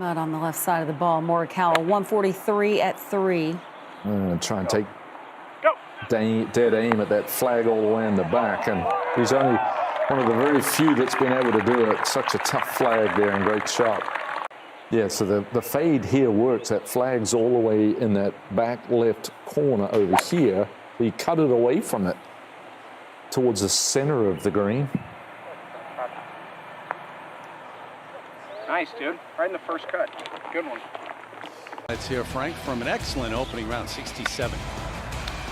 Flat on the left side of the ball. Morikawa, 143 at 3. Try and take dead aim at that flag all the way in the back, and he's only one of the very few that's been able to do it. Such a tough flag there, and great shot. Yeah, so the fade here works. That flag's all the way in that back left corner over here. He cut it away from it towards the center of the green. Nice, dude. Right in the first cut. Good one. Let's hear Frank from an excellent opening round, 67.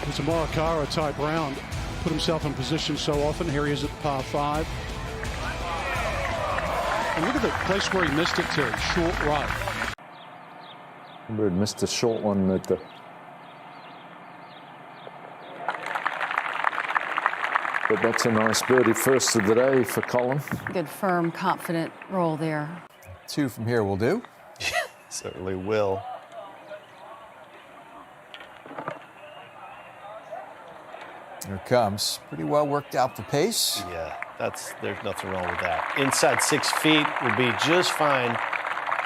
It's a Morikawa type round. Put himself in position so often. Here he is at par 5. And look at the place where he missed it to. Short right. Bird missed a short one at the... But that's a nice birdie first of the day for Collin. Good, firm, confident roll there. 2 from here will do. Certainly will. Here it comes. Pretty well worked out the pace. Yeah, there's nothing wrong with that. Inside 6 feet will be just fine.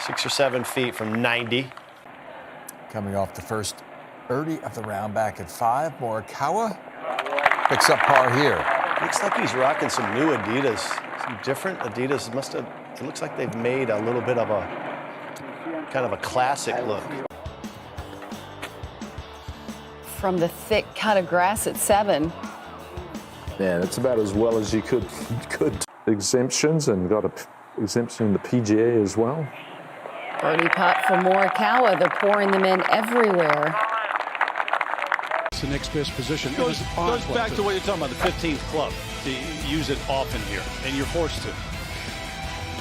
6 or 7 feet from 90. Coming off the first birdie of the round back at 5. Morikawa picks up par here. Looks like he's rocking some new Adidas. Some different Adidas. It looks like they've made a little bit of a kind of a classic look. From the thick cut of grass at 7. Yeah, that's about as well as you could. Exemptions, and got an exemption in the PGA as well. Birdie putt for Morikawa. They're pouring them in everywhere. It's the next best position. Goes back to what you're talking about, the 15th club. To use it often here, and you're forced to.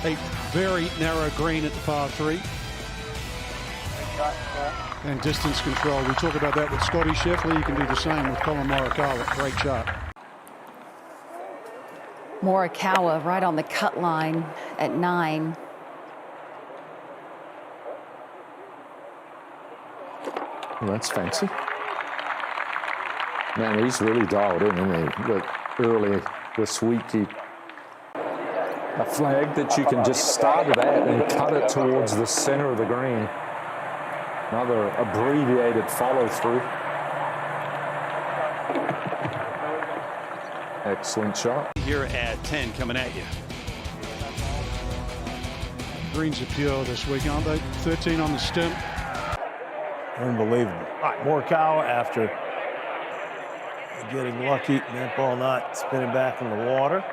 A very narrow green at the par 3. And distance control. We talk about that with Scottie Scheffler. You can do the same with Collin Morikawa. Great shot. Morikawa right on the cut line at 9. Well, that's fancy. Man, he's really dialed in, isn't he? But early this week, a flag that you can just start it at and cut it towards the center of the green. Another abbreviated follow-through. Excellent shot. Here at 10 coming at you. Greens are pure this week, aren't they? 13 on the stem. Unbelievable. All right, Morikawa, after getting lucky, that ball not spinning back in the water.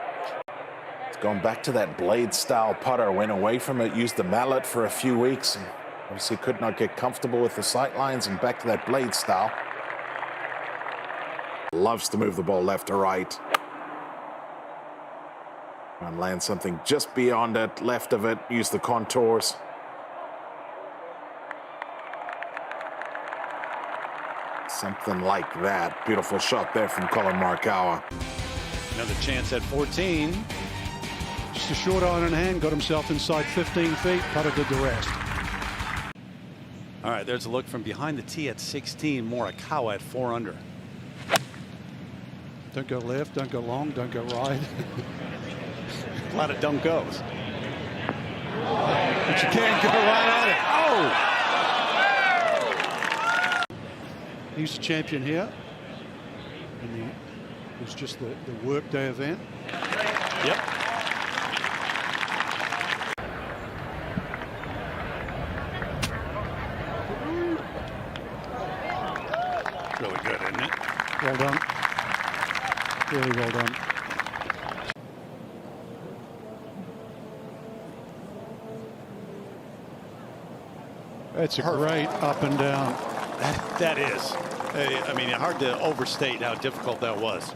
It's gone back to that blade-style putter, went away from it, used the mallet for a few weeks, and obviously could not get comfortable with the sight lines, and back to that blade style. Loves to move the ball left to right. And land something just beyond it, left of it, use the contours. Something like that. Beautiful shot there from Collin Morikawa. Another chance at 14. Just a short iron in hand, got himself inside 15 feet, putted did the rest. All right, there's a look from behind the tee at 16. Morikawa at 4 under. Don't go left, don't go long, don't go right. A lot of don't goes. But you can't go right at it. Oh! He's the champion here. And it was just the Workday event. Yep. Really good, isn't it? Well done. Really well done. That's a great up and down. That is. I mean, hard to overstate how difficult that was.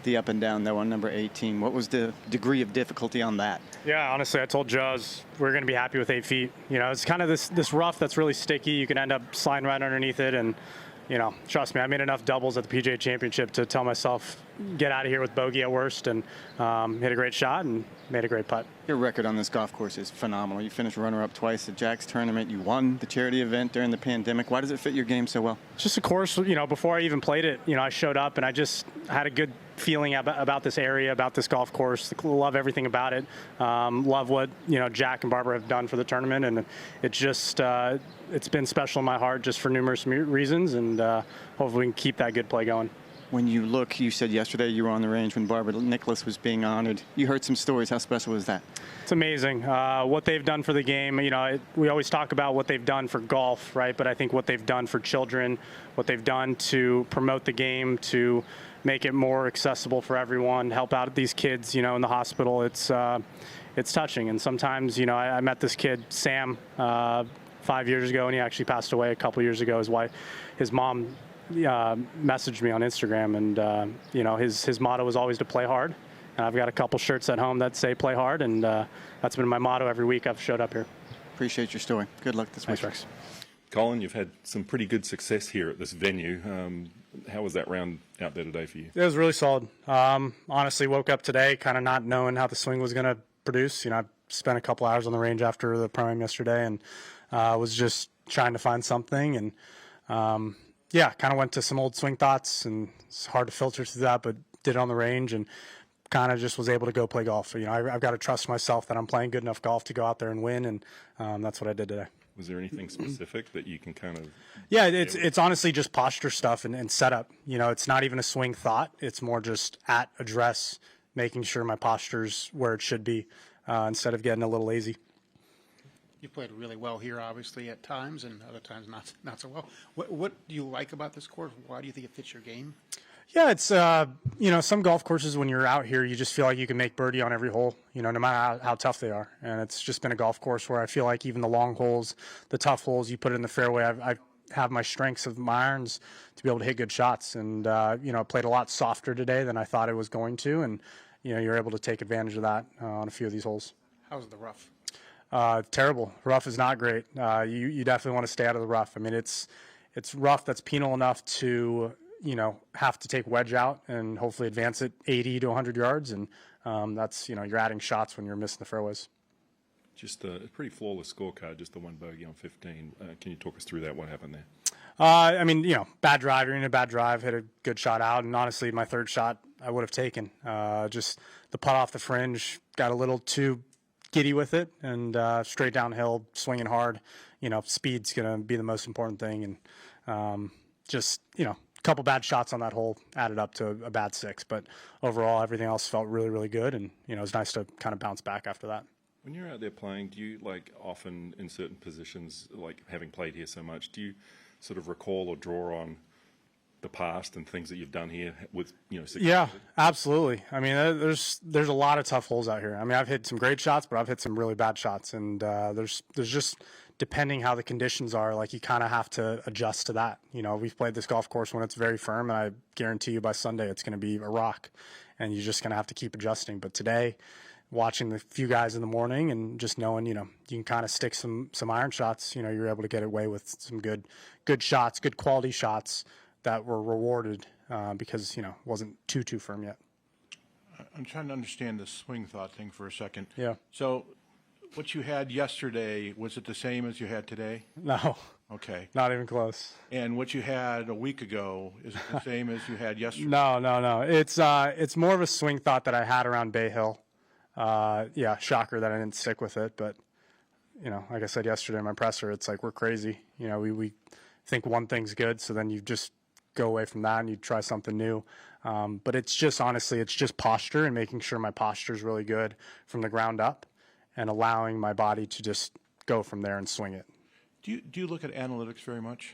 The up and down, that one, number 18. What was the degree of difficulty on that? Yeah, honestly, I told Jaws we're going to be happy with 8 feet. You know, it's kind of this rough that's really sticky. You can end up sliding right underneath it. And, you know, trust me, I made enough doubles at the PGA Championship to tell myself, get out of here with bogey at worst, and hit a great shot and made a great putt. Your record on this golf course is phenomenal. You finished runner-up twice at Jack's tournament. You won the charity event during the pandemic. Why does it fit your game so well? Just a course, before I even played it, I showed up and I just had a good feeling about this area, about this golf course. Love everything about it. Love what, Jack and Barbara have done for the tournament. And it's just, it's been special in my heart just for numerous reasons. And hopefully we can keep that good play going. When you look, you said yesterday you were on the range when Barbara Nicholas was being honored. You heard some stories. How special was that? It's amazing what they've done for the game. We always talk about what they've done for golf, right? But I think what they've done for children, what they've done to promote the game, to make it more accessible for everyone, help out these kids, in the hospital. It's touching. And sometimes, I met this kid, Sam, 5 years ago, and he actually passed away a couple years ago. His mom messaged me on Instagram, and his motto was always to play hard. And I've got a couple shirts at home that say play hard, and that's been my motto every week I've showed up here. Appreciate your story. Good luck this week. Thanks, Rex. Collin, you've had some pretty good success here at this venue. How was that round out there today for you? It was really solid. Honestly, woke up today kind of not knowing how the swing was going to produce. I spent a couple hours on the range after the Pro-Am yesterday, and was just trying to find something. And kind of went to some old swing thoughts, and it's hard to filter through that, but did it on the range and kind of just was able to go play golf. I've got to trust myself that I'm playing good enough golf to go out there and win, and that's what I did today. Was there anything specific that you can kind of... Yeah, it's honestly just posture stuff and setup. It's not even a swing thought. It's more just at address, making sure my posture's where it should be instead of getting a little lazy. You played really well here, obviously, at times, and other times not so well. What do you like about this course? Why do you think it fits your game? Yeah, it's, some golf courses when you're out here, you just feel like you can make birdie on every hole, no matter how tough they are. And it's just been a golf course where I feel like even the long holes, the tough holes, you put it in the fairway, I have my strengths of my irons to be able to hit good shots. And, I played a lot softer today than I thought I was going to. And, you're able to take advantage of that on a few of these holes. How's the rough? Terrible. Rough is not great. You definitely want to stay out of the rough. I mean, it's rough that's penal enough to, have to take wedge out and hopefully advance it 80 to 100 yards. And that's, you're adding shots when you're missing the fairways. Just a pretty flawless scorecard, just the one bogey on 15. Can you talk us through that? What happened there? Bad drive. You're in a bad drive, hit a good shot out. And honestly, my third shot I would have taken. Just the putt off the fringe, got a little too giddy with it, and straight downhill, swinging hard. Speed's going to be the most important thing. And a couple bad shots on that hole added up to a bad 6. But overall, everything else felt really, really good. And, it was nice to kind of bounce back after that. When you're out there playing, do you, often in certain positions, having played here so much, do you sort of recall or draw on the past and things that you've done here with, success? Yeah, absolutely. I mean, there's a lot of tough holes out here. I mean, I've hit some great shots, but I've hit some really bad shots. And there's just, depending how the conditions are, you kind of have to adjust to that. We've played this golf course when it's very firm, and I guarantee you by Sunday it's going to be a rock, and you're just going to have to keep adjusting. But today, watching the few guys in the morning and just knowing, you can kind of stick some iron shots, you're able to get away with some good shots, good quality shots that were rewarded because, it wasn't too firm yet. I'm trying to understand the swing thought thing for a second. Yeah. So what you had yesterday, was it the same as you had today? No. Okay. Not even close. And what you had a week ago, is it the same as you had yesterday? No. It's more of a swing thought that I had around Bay Hill. Shocker that I didn't stick with it. But, like I said yesterday in my presser, it's like we're crazy. We think one thing's good, so then you just go away from that and you try something new. But it's just, honestly, it's just posture and making sure my posture is really good from the ground up and allowing my body to just go from there and swing it. Do you look at analytics very much?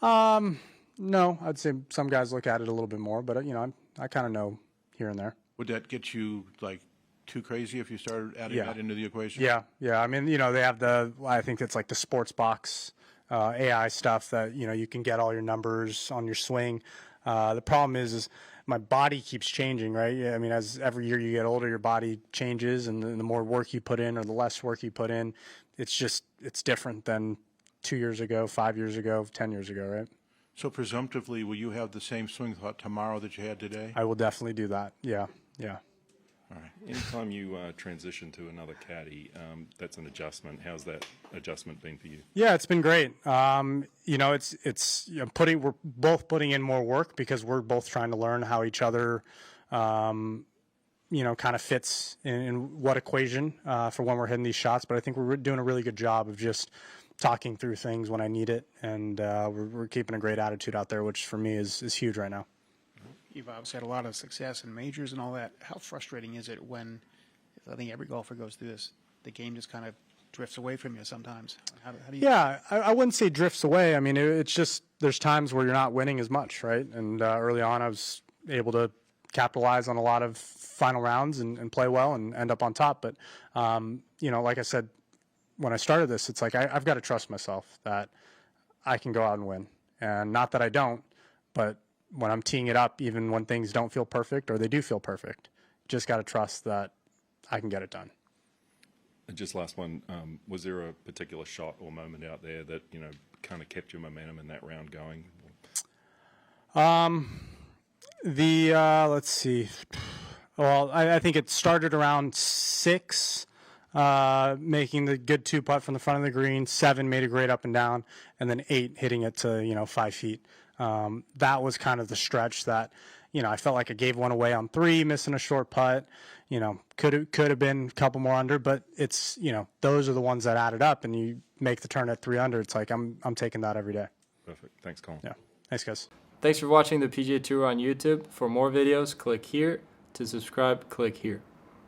No, I'd say some guys look at it a little bit more, but, I kind of know here and there. Would that get you, too crazy if you started adding that into the equation? Yeah. I mean, they have I think it's like the sports box AI stuff that, you can get all your numbers on your swing. The problem is my body keeps changing, right? I mean, as every year you get older, your body changes, and the more work you put in or the less work you put in, it's different than 2 years ago, 5 years ago, 10 years ago, right? So presumptively, will you have the same swing thought tomorrow that you had today? I will definitely do that. Yeah. All right. Anytime you transition to another caddy, that's an adjustment. How's that adjustment been for you? Yeah, it's been great. You know, it's we're both putting in more work because we're both trying to learn how each other, you know, kind of fits in what equation for when we're hitting these shots. But I think we're doing a really good job of just talking through things when I need it, and we're keeping a great attitude out there, which for me is huge right now. You've obviously had a lot of success in majors and all that. How frustrating is it when, I think every golfer goes through this, the game just kind of drifts away from you sometimes? How do you... Yeah, I wouldn't say drifts away. I mean, it's just there's times where you're not winning as much, right? And early on, I was able to capitalize on a lot of final rounds and play well and end up on top. But, you know, like I said, when I started this, it's like I've got to trust myself that I can go out and win. And not that I don't, but when I'm teeing it up, even when things don't feel perfect or they do feel perfect, just got to trust that I can get it done. And just last one, was there a particular shot or moment out there that, you know, kind of kept your momentum in that round going? Let's see. Well, I think it started around 6, making the good 2-putt from the front of the green, 7 made a great up and down, and then 8 hitting it to, you know, 5 feet. That was kind of the stretch that, you know, I felt like I gave one away on 3, missing a short putt. You know, could have been a couple more under, but it's, you know, those are the ones that added up, and you make the turn at 3 under. It's like I'm taking that every day. Perfect. Thanks, Collin. Yeah. Thanks, guys. Thanks for watching the PGA Tour on YouTube. For more videos, click here. To subscribe, click here.